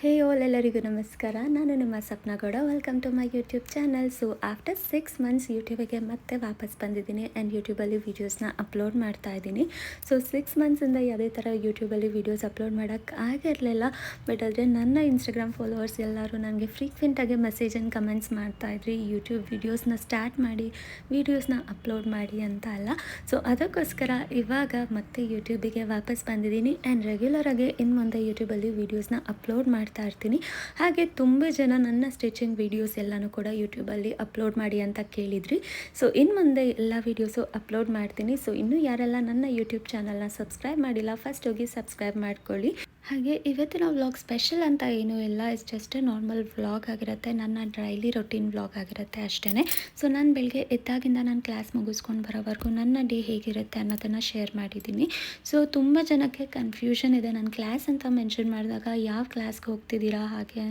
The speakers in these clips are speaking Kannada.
ಹೇ ಓಲ್ ಎಲ್ಲರಿಗೂ ನಮಸ್ಕಾರ. ನಾನು ನಿಮ್ಮ Sapna Gowda. Welcome to my YouTube channel. So after 6 months ಯೂಟ್ಯೂಬಿಗೆ ಮತ್ತೆ ವಾಪಸ್ ಬಂದಿದ್ದೀನಿ ಆ್ಯಂಡ್ ಯೂಟ್ಯೂಬಲ್ಲಿ ವೀಡಿಯೋಸ್ನ ಅಪ್ಲೋಡ್ ಮಾಡ್ತಾ ಇದ್ದೀನಿ. ಸೊ 6 ಮಂತ್ಸಿಂದ ಯಾವುದೇ ಥರ ಯೂಟ್ಯೂಬಲ್ಲಿ ವೀಡಿಯೋಸ್ ಅಪ್ಲೋಡ್ ಮಾಡೋಕ್ಕೆ ಆಗಿರಲಿಲ್ಲ. ಬಟ್ ಆದರೆ ನನ್ನ ಇನ್ಸ್ಟಾಗ್ರಾಮ್ ಫಾಲೋವರ್ಸ್ ಎಲ್ಲರೂ ನನಗೆ ಫ್ರೀಕ್ವೆಂಟಾಗಿ ಮೆಸೇಜ್ ಆ್ಯಂಡ್ ಕಮೆಂಟ್ಸ್ ಮಾಡ್ತಾಯಿದ್ರಿ, ಯೂಟ್ಯೂಬ್ ವೀಡಿಯೋಸ್ನ ಸ್ಟಾರ್ಟ್ ಮಾಡಿ, ವೀಡಿಯೋಸ್ನ ಅಪ್ಲೋಡ್ ಮಾಡಿ ಅಂತ ಅಲ್ಲ. ಸೊ ಅದಕ್ಕೋಸ್ಕರ ಇವಾಗ ಮತ್ತೆ ಯೂಟ್ಯೂಬಿಗೆ ವಾಪಸ್ ಬಂದಿದ್ದೀನಿ ಆ್ಯಂಡ್ ರೆಗ್ಯುಲರಾಗಿ ಇನ್ನು ಮುಂದೆ ಯೂಟ್ಯೂಬಲ್ಲಿ ವೀಡಿಯೋಸ್ನ ಅಪ್ಲೋಡ್ ಮಾಡ್ತಾ ಇರ್ತೀನಿ. ಹಾಗೆ ತುಂಬ ಜನ ನನ್ನ ಸ್ಟಿಚಿಂಗ್ ವೀಡಿಯೋಸ್ ಎಲ್ಲನೂ ಕೂಡ ಯೂಟ್ಯೂಬಲ್ಲಿ ಅಪ್ಲೋಡ್ ಮಾಡಿ ಅಂತ ಕೇಳಿದ್ರಿ. ಸೊ ಇನ್ನು ಮುಂದೆ ಎಲ್ಲ ವೀಡಿಯೋಸು ಅಪ್ಲೋಡ್ ಮಾಡ್ತೀನಿ. ಸೊ ಇನ್ನೂ ಯಾರೆಲ್ಲ ನನ್ನ ಯೂಟ್ಯೂಬ್ ಚಾನಲ್ನ ಸಬ್ಸ್ಕ್ರೈಬ್ ಮಾಡಿಲ್ಲ, ಫಸ್ಟ್ ಹೋಗಿ ಸಬ್ಸ್ಕ್ರೈಬ್ ಮಾಡ್ಕೊಳ್ಳಿ. ಹಾಗೆ ಇವತ್ತಿನ ವ್ಲಾಗ್ ಸ್ಪೆಷಲ್ ಅಂತ ಏನೂ ಇಲ್ಲ, ಇಟ್ಸ್ ಜಸ್ಟ್ ನಾರ್ಮಲ್ ವ್ಲಾಗ್ ಆಗಿರುತ್ತೆ, ನನ್ನ ಡೈಲಿ ರೊಟೀನ್ ವ್ಲಾಗ್ ಆಗಿರುತ್ತೆ ಅಷ್ಟೇ. ಸೊ ನಾನು ಬೆಳಗ್ಗೆ ಎದ್ದಾಗಿಂದ ನಾನು ಕ್ಲಾಸ್ ಮುಗಿಸ್ಕೊಂಡು ಬರೋವರೆಗೂ ನನ್ನ ಡೇ ಹೇಗಿರುತ್ತೆ ಅನ್ನೋದನ್ನು ಶೇರ್ ಮಾಡಿದ್ದೀನಿ. ಸೊ ತುಂಬ ಜನಕ್ಕೆ ಕನ್ಫ್ಯೂಷನ್ ಇದೆ, ನಾನು ಕ್ಲಾಸ್ ಅಂತ ಮೆನ್ಷನ್ ಮಾಡಿದಾಗ ಯಾವ ಕ್ಲಾಸ್ಗೆ ಹೋಗ್ತಿದ್ದೀರಾ, ಹಾಗೆ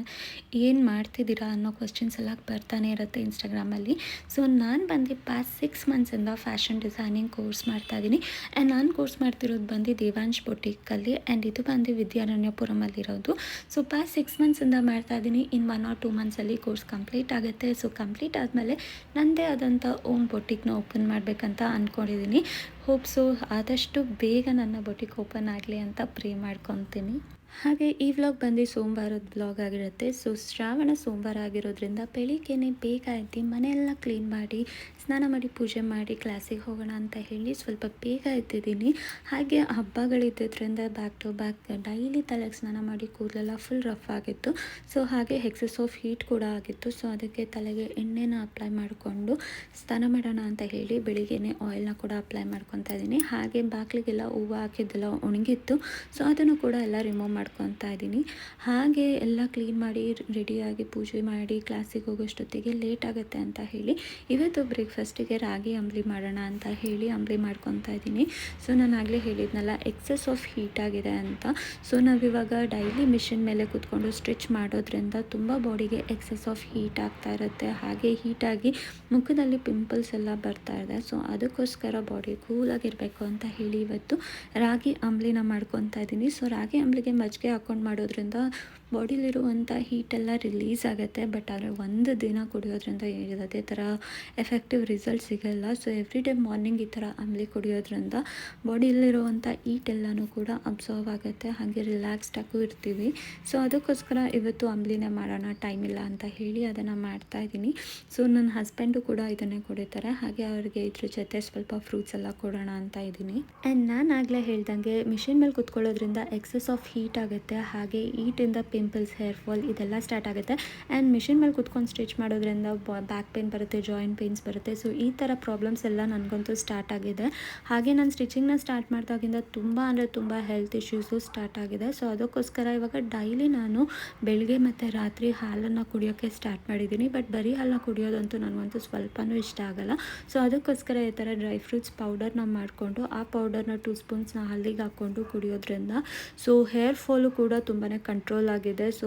ಏನು ಮಾಡ್ತಿದ್ದೀರಾ ಅನ್ನೋ ಕ್ವಶನ್ಸ್ ಎಲ್ಲ ಬರ್ತಾನೆ ಇರುತ್ತೆ ಇನ್ಸ್ಟಾಗ್ರಾಮಲ್ಲಿ. ಸೊ ನಾನು ಬಂದು ಪಾಸ್ಟ್ 6 ಮಂತ್ಸಿಂದ ಫ್ಯಾಷನ್ ಡಿಸೈನಿಂಗ್ ಕೋರ್ಸ್ ಮಾಡ್ತಾಯಿದ್ದೀನಿ ಆ್ಯಂಡ್ ನಾನು ಕೋರ್ಸ್ ಮಾಡ್ತಿರೋದು ಬಂದು ದೇವಾಂಶ್ ಬೊಟಿಕಲ್ಲಿ ಆ್ಯಂಡ್ ಇದು ಬಂದು ವಿದ್ಯಾರಣ್ಯಪುರಮಲ್ಲಿರೋದು. ಸೊ ಪಾಸ್ಟ್ 6 ಮಂತ್ಸಿಂದ ಮಾಡ್ತಾಯಿದ್ದೀನಿ. ಇನ್ನು 1 or 2 ಮಂತ್ಸಲ್ಲಿ ಕೋರ್ಸ್ ಕಂಪ್ಲೀಟ್ ಆಗುತ್ತೆ. ಸೊ ಕಂಪ್ಲೀಟ್ ಆದಮೇಲೆ ನನ್ನದೇ ಆದಂಥ ಓನ್ ಬೊಟಿಕ್ನ ಓಪನ್ ಮಾಡಬೇಕಂತ ಅಂದ್ಕೊಂಡಿದ್ದೀನಿ. ಹೋಪ್ಸು ಆದಷ್ಟು ಬೇಗ ನನ್ನ ಬೊಟಿಕ್ ಓಪನ್ ಆಗಲಿ ಅಂತ ಪ್ರೇ ಮಾಡ್ಕೊತೀನಿ. ಹಾಗೆ ಈ ವ್ಲಾಗ್ ಬಂದು ಸೋಮವಾರದ ವ್ಲಾಗ್ ಆಗಿರುತ್ತೆ. ಸೊ ಶ್ರಾವಣ ಸೋಮವಾರ ಆಗಿರೋದ್ರಿಂದ ಬೆಳಿಗ್ಗೆನೇ ಬೇಗ ಎದ್ದು ಮನೆಯೆಲ್ಲ ಕ್ಲೀನ್ ಮಾಡಿ, ಸ್ನಾನ ಮಾಡಿ, ಪೂಜೆ ಮಾಡಿ ಕ್ಲಾಸಿಗೆ ಹೋಗೋಣ ಅಂತ ಹೇಳಿ ಸ್ವಲ್ಪ ಬೇಗ ಎದ್ದಿದ್ದೀನಿ. ಹಾಗೆ ಹಬ್ಬಗಳಿದ್ದರಿಂದ ಬ್ಯಾಕ್ ಟು ಬ್ಯಾಕ್ ಡೈಲಿ ತಲೆಗೆ ಸ್ನಾನ ಮಾಡಿ ಕೂದಲೆಲ್ಲ ಫುಲ್ ರಫ್ ಆಗಿತ್ತು. ಸೊ ಹಾಗೆ ಎಕ್ಸೆಸ್ ಆಫ್ ಹೀಟ್ ಕೂಡ ಆಗಿತ್ತು. ಸೊ ಅದಕ್ಕೆ ತಲೆಗೆ ಎಣ್ಣೆನ ಅಪ್ಲೈ ಮಾಡಿಕೊಂಡು ಸ್ನಾನ ಮಾಡೋಣ ಅಂತ ಹೇಳಿ ಬೆಳಿಗ್ಗೆನೇ ಆಯಿಲ್ನ ಕೂಡ ಅಪ್ಲೈ ಮಾಡ್ಕೊತಾ ಇದ್ದೀನಿ. ಹಾಗೆ ಬಾಗಿಲಿಗೆಲ್ಲ ಹೂವು ಹಾಕಿದ್ದೆಲ್ಲ ಒಣಗಿತ್ತು. ಸೊ ಅದನ್ನು ಕೂಡ ಎಲ್ಲ ರಿಮೂವ್ ಮಾಡ್ಕೊತಾ ಇದ್ದೀನಿ. ಹಾಗೆ ಎಲ್ಲ ಕ್ಲೀನ್ ಮಾಡಿ ರೆಡಿಯಾಗಿ ಪೂಜೆ ಮಾಡಿ ಕ್ಲಾಸಿಗೆ ಹೋಗೋಷ್ಟೊತ್ತಿಗೆ ಲೇಟ್ ಆಗುತ್ತೆ ಅಂತ ಹೇಳಿ ಇವತ್ತು ಬ್ರೇಕ್ಫಾಸ್ಟಿಗೆ ರಾಗಿ ಅಂಬ್ಲಿ ಮಾಡೋಣ ಅಂತ ಹೇಳಿ ಅಂಬ್ಲಿ ಮಾಡ್ಕೊತಾ ಇದ್ದೀನಿ. ಸೊ ನಾನು ಆಗಲೇ ಹೇಳಿದ್ನಲ್ಲ, ಎಕ್ಸೆಸ್ ಆಫ್ ಹೀಟ್ ಆಗಿದೆ ಅಂತ. ಸೊ ನಾವಿವಾಗ ಡೈಲಿ ಮಿಷಿನ್ ಮೇಲೆ ಕೂತ್ಕೊಂಡು ಸ್ಟಿಚ್ ಮಾಡೋದ್ರಿಂದ ತುಂಬ ಬಾಡಿಗೆ ಎಕ್ಸೆಸ್ ಆಫ್ ಹೀಟ್ ಆಗ್ತಾ ಇರುತ್ತೆ. ಹಾಗೆ ಹೀಟಾಗಿ ಮುಖದಲ್ಲಿ ಪಿಂಪಲ್ಸ್ ಎಲ್ಲ ಬರ್ತಾ ಇದೆ. ಸೊ ಅದಕ್ಕೋಸ್ಕರ ಬಾಡಿ ಕೂಲಾಗಿರಬೇಕು ಅಂತ ಹೇಳಿ ಇವತ್ತು ರಾಗಿ ಅಂಬ್ಲಿನ ಮಾಡ್ಕೊತಾ ಇದ್ದೀನಿ. ಸೊ ರಾಗಿ ಅಂಬ್ಲಿಗೆ ಮಜ್ಜಿಗೆ ಹಾಕ್ಕೊಂಡು ಮಾಡೋದ್ರಿಂದ ಬಾಡಿಲಿರುವಂಥ ಹೀಟೆಲ್ಲ ರಿಲೀಸ್ ಆಗುತ್ತೆ. ಬಟ್ ಆದರೆ ಒಂದು ದಿನ ಕುಡಿಯೋದ್ರಿಂದ ಅದೇ ಥರ ಎಫೆಕ್ಟಿವ್ ರಿಸಲ್ಟ್ ಸಿಗಲ್ಲ. ಸೊ ಎವ್ರಿ ಡೇ ಮಾರ್ನಿಂಗ್ ಈ ಥರ ಅಂಬ್ಲಿ ಕುಡಿಯೋದ್ರಿಂದ ಬಾಡಿಯಲ್ಲಿರುವಂಥ ಹೀಟೆಲ್ಲನೂ ಕೂಡ ಅಬ್ಸರ್ವ್ ಆಗುತ್ತೆ, ಹಾಗೆ ರಿಲ್ಯಾಕ್ಸ್ಡಾಗೂ ಇರ್ತೀವಿ. ಸೊ ಅದಕ್ಕೋಸ್ಕರ ಇವತ್ತು ಅಂಬ್ಲಿನೇ ಮಾಡೋಣ, ಟೈಮ್ ಇಲ್ಲ ಅಂತ ಹೇಳಿ ಅದನ್ನು ಮಾಡ್ತಾಯಿದ್ದೀನಿ. ಸೊ ನನ್ನ ಹಸ್ಬೆಂಡು ಕೂಡ ಇದನ್ನೇ ಕುಡಿತಾರೆ. ಹಾಗೆ ಅವ್ರಿಗೆ ಇದ್ರ ಜೊತೆ ಸ್ವಲ್ಪ ಫ್ರೂಟ್ಸ್ ಎಲ್ಲ ಕೊಡೋಣ ಅಂತ ಇದ್ದೀನಿ. ಆ್ಯಂಡ್ ನಾನು ಆಗಲೇ ಹೇಳ್ದಂಗೆ ಮಿಷಿನ್ ಮೇಲೆ ಕೂತ್ಕೊಳ್ಳೋದ್ರಿಂದ ಎಕ್ಸೆಸ್ ಆಫ್ ಹೀಟ್ ಆಗುತ್ತೆ. ಹಾಗೆ ಹೀಟಿಂದ ಪಿಂಪಲ್ಸ್, ಹೇರ್ ಫಾಲ್ ಇದೆಲ್ಲ ಸ್ಟಾರ್ಟ್ ಆಗುತ್ತೆ. ಆ್ಯಂಡ್ ಮಿಷಿನ್ ಮೇಲೆ ಕೂತ್ಕೊಂಡು ಸ್ಟಿಚ್ ಮಾಡೋದ್ರಿಂದ ಬ್ಯಾಕ್ ಪೇನ್ ಬರುತ್ತೆ, ಜಾಯಿಂಟ್ ಪೇನ್ಸ್ ಬರುತ್ತೆ. ಸೊ ಈ ಥರ ಪ್ರಾಬ್ಲಮ್ಸ್ ಎಲ್ಲ ನನಗಂತೂ ಸ್ಟಾರ್ಟ್ ಆಗಿದೆ. ಹಾಗೆ ನಾನು ಸ್ಟಿಚಿಂಗ್ನ ಸ್ಟಾರ್ಟ್ ಮಾಡಿದಾಗಿಂದ ತುಂಬ ಅಂದರೆ ತುಂಬ ಹೆಲ್ತ್ ಇಶ್ಯೂಸು ಸ್ಟಾರ್ಟ್ ಆಗಿದೆ. ಸೊ ಅದಕ್ಕೋಸ್ಕರ ಇವಾಗ ಡೈಲಿ ನಾನು ಬೆಳಗ್ಗೆ ಮತ್ತು ರಾತ್ರಿ ಹಾಲನ್ನು ಕುಡಿಯೋಕ್ಕೆ ಸ್ಟಾರ್ಟ್ ಮಾಡಿದ್ದೀನಿ. ಬಟ್ ಬರೀ ಹಾಲನ್ನ ಕುಡಿಯೋದಂತೂ ನನಗಂತೂ ಸ್ವಲ್ಪನೂ ಇಷ್ಟ ಆಗೋಲ್ಲ. ಸೊ ಅದಕ್ಕೋಸ್ಕರ ಈ ಥರ ಡ್ರೈ ಫ್ರೂಟ್ಸ್ ಪೌಡರ್ನ ಮಾಡಿಕೊಂಡು ಆ ಪೌಡರ್ನ 2 ಸ್ಪೂನ್ಸ್ನ ಹಾಲಿಗೆ ಹಾಕ್ಕೊಂಡು ಕುಡಿಯೋದ್ರಿಂದ ಸೊ ಹೇರ್ ಫಾಲು ಕೂಡ ತುಂಬಾ ಕಂಟ್ರೋಲ್ ಆಗಿದೆ. ಸೊ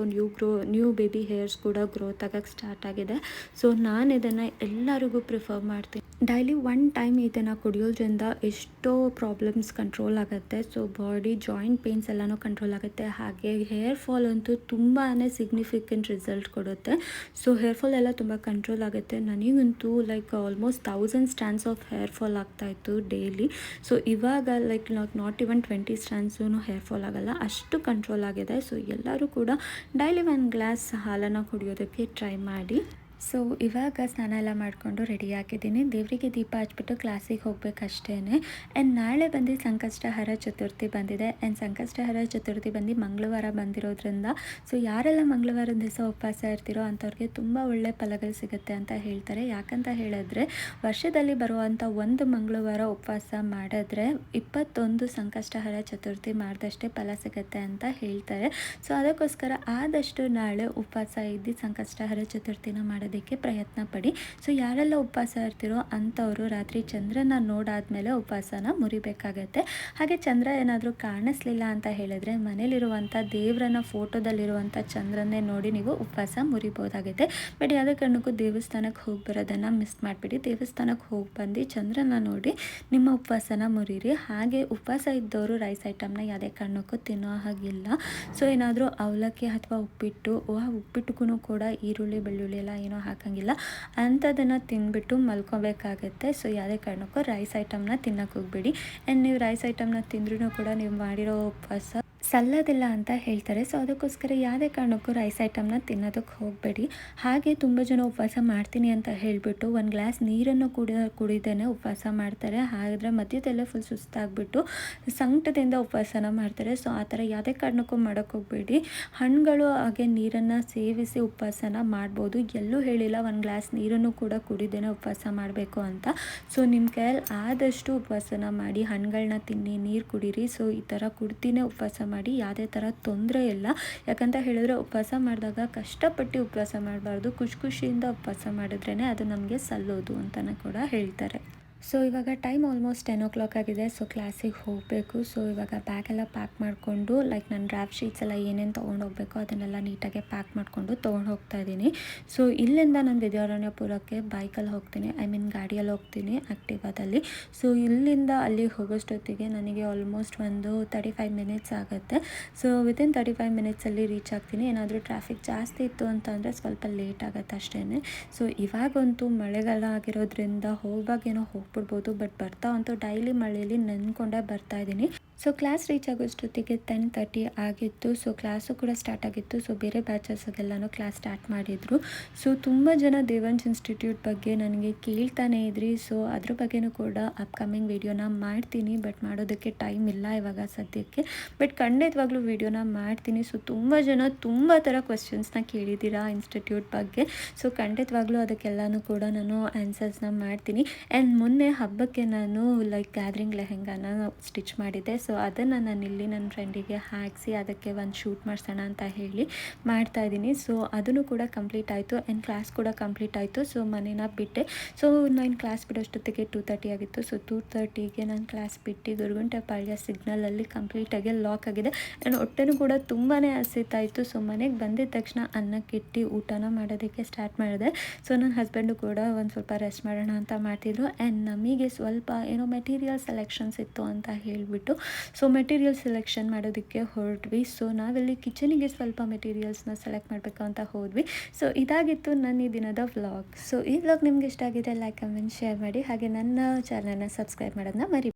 ನ್ಯೂ ಬೇಬಿ ಹೇರ್ಸ್ ಕೂಡ ಗ್ರೋತ್ ಆಗೋಕ್ಕೆ ಸ್ಟಾರ್ಟ್ ಆಗಿದೆ. ಸೊ ನಾನು ಇದನ್ನು ಎಲ್ಲರಿಗೂ ಪ್ರಿಫರ್ ಮಾಡ್ತೀನಿ. ಡೈಲಿ 1 ಟೈಮ್ ಇದನ್ನು ಕುಡಿಯೋದ್ರಿಂದ ಎಷ್ಟೋ ಪ್ರಾಬ್ಲಮ್ಸ್ ಕಂಟ್ರೋಲ್ ಆಗುತ್ತೆ. ಸೊ ಬಾಡಿ ಜಾಯಿಂಟ್ ಪೇನ್ಸ್ ಎಲ್ಲನೂ ಕಂಟ್ರೋಲ್ ಆಗುತ್ತೆ. ಹಾಗೆ ಹೇರ್ ಫಾಲ್ ಅಂತೂ ತುಂಬಾ ಸಿಗ್ನಿಫಿಕೆಂಟ್ ರಿಸಲ್ಟ್ ಕೊಡುತ್ತೆ. ಸೊ ಹೇರ್ ಫಾಲ್ ಎಲ್ಲ ತುಂಬ ಕಂಟ್ರೋಲ್ ಆಗುತ್ತೆ. ನನಗಂತೂ like almost 1000 stands of hair fall ಆಗ್ತಾಯಿತ್ತು ಡೈಲಿ. ಸೊ ಇವಾಗ ಲೈಕ್ ನಾಟ್ ಇವನ್ 20 ಸ್ಟ್ಯಾಂಡ್ಸೂ ಹೇರ್ ಫಾಲ್ ಆಗಲ್ಲ, ಅಷ್ಟು ಕಂಟ್ರೋಲ್ ಆಗಿದೆ. ಸೊ ಎಲ್ಲರೂ ಕೂಡ ಡೈಲಿ 1 ಗ್ಲಾಸ್ ಹಾಲನ್ನು ಕುಡಿಯೋದಕ್ಕೆ ಟ್ರೈ ಮಾಡಿ. ಸೊ ಇವಾಗ ಸ್ನಾನ ಎಲ್ಲ ಮಾಡಿಕೊಂಡು ರೆಡಿ ಆಗಿದ್ದೀನಿ. ದೇವರಿಗೆ ದೀಪ ಹಚ್ಬಿಟ್ಟು ಕ್ಲಾಸಿಗೆ ಹೋಗ್ಬೇಕಷ್ಟೇ. ಆ್ಯಂಡ್ ನಾಳೆ ಬಂದು ಸಂಕಷ್ಟಹರ ಚತುರ್ಥಿ ಬಂದಿದೆ. ಆ್ಯಂಡ್ ಸಂಕಷ್ಟಹರ ಚತುರ್ಥಿ ಬಂದು ಮಂಗಳವಾರ ಬಂದಿರೋದ್ರಿಂದ ಸೊ ಯಾರೆಲ್ಲ ಮಂಗಳವಾರದ ದಿವಸ ಉಪವಾಸ ಇರ್ತೀರೋ ಅಂಥವ್ರಿಗೆ ತುಂಬ ಒಳ್ಳೆ ಫಲಗಳು ಸಿಗುತ್ತೆ ಅಂತ ಹೇಳ್ತಾರೆ. ಯಾಕಂತ ಹೇಳಿದ್ರೆ ವರ್ಷದಲ್ಲಿ ಬರುವಂಥ ಒಂದು ಮಂಗಳವಾರ ಉಪವಾಸ ಮಾಡಿದ್ರೆ 21 ಸಂಕಷ್ಟಹರ ಚತುರ್ಥಿ ಮಾಡಿದಷ್ಟೇ ಫಲ ಸಿಗುತ್ತೆ ಅಂತ ಹೇಳ್ತಾರೆ. ಸೊ ಅದಕ್ಕೋಸ್ಕರ ಆದಷ್ಟು ನಾಳೆ ಉಪವಾಸ ಇದ್ದು ಸಂಕಷ್ಟಹರ ಚತುರ್ಥಿನ ಮಾಡೋದಕ್ಕೆ ಮಾಡೋದಕ್ಕೆ ಪ್ರಯತ್ನ ಪಡಿ. ಸೊ ಯಾರೆಲ್ಲ ಉಪವಾಸ ಇರ್ತೀರೋ ಅಂಥವರು ರಾತ್ರಿ ಚಂದ್ರನ ನೋಡಾದ್ಮೇಲೆ ಉಪವಾಸನ ಮುರಿಬೇಕಾಗತ್ತೆ. ಹಾಗೆ ಚಂದ್ರ ಏನಾದರೂ ಕಾಣಿಸ್ಲಿಲ್ಲ ಅಂತ ಹೇಳಿದ್ರೆ ಮನೇಲಿರುವಂಥ ದೇವರನ್ನ ಫೋಟೋದಲ್ಲಿರುವಂಥ ಚಂದ್ರನ್ನೇ ನೋಡಿ ನೀವು ಉಪವಾಸ ಮುರಿಬೋದಾಗಿದೆ. ಬಟ್ ಯಾವುದೇ ಕಾರಣಕ್ಕೂ ದೇವಸ್ಥಾನಕ್ಕೆ ಹೋಗಿ ಬರೋದನ್ನು ಮಿಸ್ ಮಾಡಿಬಿಡಿ. ದೇವಸ್ಥಾನಕ್ಕೆ ಹೋಗಿ ಬಂದು ಚಂದ್ರನ ನೋಡಿ ನಿಮ್ಮ ಉಪವಾಸನ ಮುರಿರಿ. ಹಾಗೆ ಉಪವಾಸ ಇದ್ದವರು ರೈಸ್ ಐಟಮ್ನ ಯಾವುದೇ ಕಾರಣಕ್ಕೂ ತಿನ್ನೋ ಹಾಗಿಲ್ಲ. ಸೊ ಏನಾದರೂ ಅವಲಕ್ಕಿ ಅಥವಾ ಉಪ್ಪಿಟ್ಟು, ಉಪ್ಪಿಟ್ಟುಗೂ ಕೂಡ ಈರುಳ್ಳಿ ಬೆಳ್ಳುಳ್ಳಿ ಎಲ್ಲ ಏನೋ ಹಾಕಂಗಿಲ್ಲ, ಅಂಥದ್ದನ್ನು ತಿಂದ್ಬಿಟ್ಟು ಮಲ್ಕೋಬೇಕಾಗತ್ತೆ. ಸೊ ಯಾವುದೇ ಕಾರಣಕ್ಕೂ ರೈಸ್ ಐಟಮ್ನ ತಿನ್ನೋಕೆ ಹೋಗ್ಬೇಡಿ. ಆ್ಯಂಡ್ ನೀವು ರೈಸ್ ಐಟಮ್ನ ತಿಂದ್ರೂ ಕೂಡ ನೀವು ಮಾಡಿರೋ ಉಪವಾಸ ಸಲ್ಲೋದಿಲ್ಲ ಅಂತ ಹೇಳ್ತಾರೆ. ಸೊ ಅದಕ್ಕೋಸ್ಕರ ಯಾವುದೇ ಕಾರಣಕ್ಕೂ ರೈಸ್ ಐಟಮ್ನ ತಿನ್ನೋದಕ್ಕೆ ಹೋಗಬೇಡಿ. ಹಾಗೆ ತುಂಬ ಜನ ಉಪವಾಸ ಮಾಡ್ತೀನಿ ಅಂತ ಹೇಳಿಬಿಟ್ಟು ಒಂದು ಗ್ಲಾಸ್ ನೀರನ್ನು ಕುಡಿದೇನೆ ಉಪವಾಸ ಮಾಡ್ತಾರೆ. ಹಾಗಾದರೆ ಮಧ್ಯದಲ್ಲೇ ಫುಲ್ ಸುಸ್ತಾಗ್ಬಿಟ್ಟು ಸಂಕಟದಿಂದ ಉಪವಾಸನ ಮಾಡ್ತಾರೆ. ಸೊ ಆ ಥರ ಯಾವುದೇ ಕಾರಣಕ್ಕೂ ಮಾಡೋಕ್ಕೆ ಹೋಗಬೇಡಿ. ಹಣ್ಣುಗಳು ಹಾಗೆ ನೀರನ್ನು ಸೇವಿಸಿ ಉಪವಾಸನ ಮಾಡ್ಬೋದು. ಎಲ್ಲೂ ಹೇಳಿಲ್ಲ ಒಂದು ಗ್ಲಾಸ್ ನೀರನ್ನು ಕೂಡ ಕುಡಿದೇನೆ ಉಪವಾಸ ಮಾಡಬೇಕು ಅಂತ. ಸೊ ನಿಮ್ಮ ಕೈಯಲ್ಲಿ ಆದಷ್ಟು ಉಪವಾಸನ ಮಾಡಿ, ಹಣ್ಣುಗಳನ್ನ ತಿನ್ನಿ, ನೀರು ಕುಡೀರಿ. ಸೊ ಈ ಥರ ಕುಡ್ತಿನೇ ಉಪವಾಸ ಮಾಡಿ, ಯಾವುದೇ ಥರ ತೊಂದರೆ ಇಲ್ಲ. ಯಾಕಂತ ಹೇಳಿದ್ರೆ ಉಪವಾಸ ಮಾಡಿದಾಗ ಕಷ್ಟಪಟ್ಟು ಉಪವಾಸ ಮಾಡಬಾರ್ದು, ಖುಷಿಯಿಂದ ಉಪವಾಸ ಮಾಡಿದ್ರೇ ಅದು ನಮಗೆ ಸಲ್ಲೋದು ಅಂತಲೂ ಕೂಡ ಹೇಳ್ತಾರೆ. ಸೊ ಇವಾಗ ಟೈಮ್ ಆಲ್ಮೋಸ್ಟ್ 10 o'clock ಆಗಿದೆ. ಸೊ ಕ್ಲಾಸಿಗೆ ಹೋಗಬೇಕು. ಸೊ ಇವಾಗ ಬ್ಯಾಗೆಲ್ಲ ಪ್ಯಾಕ್ ಮಾಡಿಕೊಂಡು ಲೈಕ್ ನನ್ನ ಡ್ರಾಫ್ಟ್ ಶೀಟ್ಸ್ ಎಲ್ಲ ಏನೇನು ತೊಗೊಂಡೋಗ್ಬೇಕು ಅದನ್ನೆಲ್ಲ ನೀಟಾಗಿ ಪ್ಯಾಕ್ ಮಾಡಿಕೊಂಡು ತೊಗೊಂಡು ಹೋಗ್ತಾ ಇದ್ದೀನಿ. ಸೊ ಇಲ್ಲಿಂದ ನಾನು ವಿದ್ಯಾರಣ್ಯಪುರಕ್ಕೆ ಬೈಕಲ್ಲಿ ಹೋಗ್ತೀನಿ, ಗಾಡಿಯಲ್ಲಿ ಹೋಗ್ತೀನಿ ಆ್ಯಕ್ಟಿವಾದಲ್ಲಿ. ಸೊ ಇಲ್ಲಿಂದ ಅಲ್ಲಿಗೆ ಹೋಗೋಷ್ಟೊತ್ತಿಗೆ ನನಗೆ ಆಲ್ಮೋಸ್ಟ್ ಒಂದು 35 minutes ಆಗುತ್ತೆ. ಸೊ ವಿತಿನ್ 35 minutesಲ್ಲಿ ರೀಚ್ ಆಗ್ತೀನಿ. ಏನಾದರೂ ಟ್ರಾಫಿಕ್ ಜಾಸ್ತಿ ಇತ್ತು ಅಂತಂದರೆ ಸ್ವಲ್ಪ ಲೇಟ್ ಆಗುತ್ತೆ ಅಷ್ಟೇ. ಸೊ ಇವಾಗಂತೂ ಮಳೆಗಾಲ ಆಗಿರೋದ್ರಿಂದ ಹೋಗುವಾಗೇನೋ ಬಿಡ್ಬೋದು, ಬಟ್ ಬರ್ತಾ ಅಂತೂ ಡೈಲಿ ಮಳೆಯಲ್ಲಿ ನೆನ್ಕೊಂಡೇ ಬರ್ತಾ ಇದ್ದೀನಿ. ಸೊ ಕ್ಲಾಸ್ ರೀಚ್ ಆಗೋಷ್ಟೊತ್ತಿಗೆ 10:30 ಆಗಿತ್ತು. ಸೊ ಕ್ಲಾಸು ಕೂಡ ಸ್ಟಾರ್ಟ್ ಆಗಿತ್ತು. ಸೊ ಬೇರೆ ಬ್ಯಾಚಸ್ಗೆಲ್ಲನೂ ಕ್ಲಾಸ್ ಸ್ಟಾರ್ಟ್ ಮಾಡಿದರು. ಸೊ ತುಂಬ ಜನ ದೇವಂಶ್ ಇನ್ಸ್ಟಿಟ್ಯೂಟ್ ಬಗ್ಗೆ ನನಗೆ ಕೇಳ್ತಾನೆ ಇದ್ರಿ. ಸೊ ಅದ್ರ ಬಗ್ಗೆನೂ ಕೂಡ ಅಪ್ಕಮಿಂಗ್ ವೀಡಿಯೋನ ಮಾಡ್ತೀನಿ, ಬಟ್ ಮಾಡೋದಕ್ಕೆ ಟೈಮ್ ಇಲ್ಲ ಇವಾಗ ಸದ್ಯಕ್ಕೆ. ಬಟ್ ಖಂಡಿತವಾಗ್ಲೂ ವೀಡಿಯೋನ ಮಾಡ್ತೀನಿ. ಸೊ ತುಂಬ ಜನ ತುಂಬ ಥರ ಕ್ವೆಶ್ಚನ್ಸ್ನ ಕೇಳಿದ್ದೀರಾ ಇನ್ಸ್ಟಿಟ್ಯೂಟ್ ಬಗ್ಗೆ. ಸೊ ಖಂಡಿತವಾಗ್ಲೂ ಅದಕ್ಕೆಲ್ಲನೂ ಕೂಡ ನಾನು ಆನ್ಸರ್ಸ್ನ ಮಾಡ್ತೀನಿ. ಆ್ಯಂಡ್ ಮೊನ್ನೆ ಹಬ್ಬಕ್ಕೆ ನಾನು ಲೈಕ್ ಗ್ಯಾದ್ರಿಂಗ್ ಲೆಹೆಂಗಾನ ಸ್ಟಿಚ್ ಮಾಡಿದ್ದೆ. ಸೊ ಅದನ್ನು ನಾನು ಇಲ್ಲಿ ನನ್ನ ಫ್ರೆಂಡಿಗೆ ಹಾಕಿಸಿ ಅದಕ್ಕೆ ಒಂದು ಶೂಟ್ ಮಾಡಿಸೋಣ ಅಂತ ಹೇಳಿ ಮಾಡ್ತಾಯಿದ್ದೀನಿ. ಸೊ ಅದನ್ನು ಕೂಡ ಕಂಪ್ಲೀಟ್ ಆಯಿತು ಆ್ಯಂಡ್ ಕ್ಲಾಸ್ ಕೂಡ ಕಂಪ್ಲೀಟ್ ಆಯಿತು. ಸೊ ಮನೇನ ಬಿಟ್ಟೆ. ಸೊ ನಾನು ಕ್ಲಾಸ್ ಬಿಡೋಷ್ಟೊತ್ತಿಗೆ 2:30 ಆಗಿತ್ತು. ಸೊ 2:30ಗೆ ನಾನು ಕ್ಲಾಸ್ ಬಿಟ್ಟು ಗುರುಗುಂಟೆಪಾಳ್ಯ ಸಿಗ್ನಲಲ್ಲಿ ಕಂಪ್ಲೀಟಾಗಿ ಲಾಕ್ ಆಗಿದೆ. ಆ್ಯಂಡ್ ಹೊಟ್ಟೆನೂ ಕೂಡ ತುಂಬಾ ಹಸಿತಾಯಿತ್ತು. ಸೊ ಮನೆಗೆ ಬಂದಿದ್ದ ತಕ್ಷಣ ಅನ್ನಕ್ಕಿಟ್ಟು ಊಟನ ಮಾಡೋದಕ್ಕೆ ಸ್ಟಾರ್ಟ್ ಮಾಡಿದೆ. ಸೊ ನನ್ನ ಹಸ್ಬೆಂಡು ಕೂಡ ಒಂದು ಸ್ವಲ್ಪ ರೆಸ್ಟ್ ಮಾಡೋಣ ಅಂತ ಮಾಡ್ತಿದ್ರು. ಆ್ಯಂಡ್ ನಮಗೆ ಸ್ವಲ್ಪ ಏನೋ ಮೆಟೀರಿಯಲ್ ಸೆಲೆಕ್ಷನ್ಸ್ ಇತ್ತು ಅಂತ ಹೇಳಿಬಿಟ್ಟು ಸೊ ಮೆಟೀರಿಯಲ್ ಸೆಲೆಕ್ಷನ್ ಮಾಡೋದಕ್ಕೆ ಹೊರಟ್ವಿ. ಸೊ ನಾವೆಲ್ಲಿ ಕಿಚನಿಗೆ ಸ್ವಲ್ಪ ಮೆಟೀರಿಯಲ್ಸ್ನ ಸೆಲೆಕ್ಟ್ ಮಾಡಬೇಕು ಅಂತ ಹೋದ್ವಿ. ಸೊ ಇದಾಗಿತ್ತು ನನ್ನ ಈ ದಿನದ ವ್ಲಾಗ್. ಸೊ ಈ ವ್ಲಾಗ್ ನಿಮ್ಗೆ ಇಷ್ಟ ಆಗಿದೆ ಲೈಕ್ ಕಮೆಂಟ್ ಶೇರ್ ಮಾಡಿ. ಹಾಗೆ ನನ್ನ ಚಾನಲ್ನ ಸಬ್ಸ್ಕ್ರೈಬ್ ಮಾಡೋದನ್ನ ಮರಿ